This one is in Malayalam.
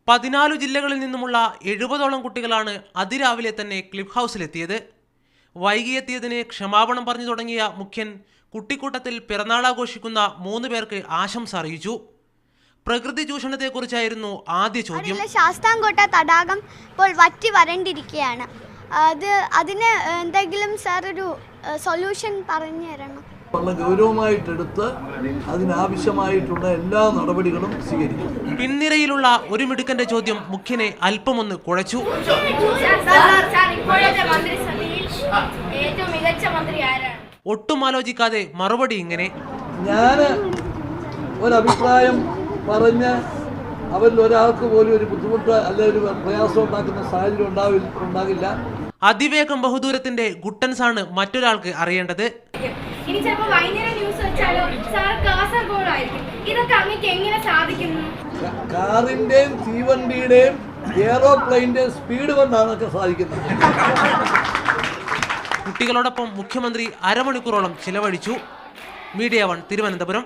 14 ജില്ലകളിൽ നിന്നുമുള്ള 70ഓളം കുട്ടികളാണ് അതിരാവിലെ തന്നെ ക്ലിഫ് ഹൗസിലെത്തിയത്. വൈകിയെത്തിയതിന് ക്ഷമാപണം പറഞ്ഞു തുടങ്ങിയ മുഖ്യൻ കുട്ടിക്കൂട്ടത്തിൽ പിറന്നാളാഘോഷിക്കുന്ന 3 പേർക്ക് ആശംസ അറിയിച്ചു. പ്രകൃതി ചൂഷണത്തെക്കുറിച്ചായിരുന്നു ആദ്യ ചോദ്യം. ശാസ്താംകോട്ട തടാകം ഇപ്പോൾ വറ്റി വരണ്ടിരിക്കുകയാണ്. അതിന് എന്തെങ്കിലും സാർ ഒരു സൊല്യൂഷൻ പറഞ്ഞു തരണം. വളരെ ഗൗരവമായിട്ടെടുത്ത് അതിനാവശ്യമായിട്ടുള്ള എല്ലാ നടപടികളും സ്വീകരിക്കും. പിൻനിരയിലുള്ള ഒരു മിടുക്കന്റെ ചോദ്യം മുഖ്യനെ അല്പമൊന്ന് കുഴച്ചു. ഒട്ടും ആലോചിക്കാതെ മറുപടി ഇങ്ങനെ: ഞാൻ ഒരഭിപ്രായം പറഞ്ഞ് അവരിൽ ഒരാൾക്ക് പോലും ഒരു ബുദ്ധിമുട്ട് അല്ലെങ്കിൽ ഒരു പ്രയാസം ഉണ്ടാക്കുന്ന സാഹചര്യം ഉണ്ടാകില്ല. അതിവേഗം ബഹുദൂരത്തിന്റെ ഗുട്ടൻസ് ആണ് മറ്റൊരാൾക്ക് അറിയേണ്ടത്. കാറിന്റെയും തീവണ്ടിയുടെയും എയറോപ്ലെയിന്റെയും സ്പീഡ് കൊണ്ടാണ് ഒക്കെ സാധിക്കുന്നത്. കുട്ടികളോടൊപ്പം മുഖ്യമന്ത്രി അരമണിക്കൂറോളം ചിലവഴിച്ചു. മീഡിയ 1 തിരുവനന്തപുരം.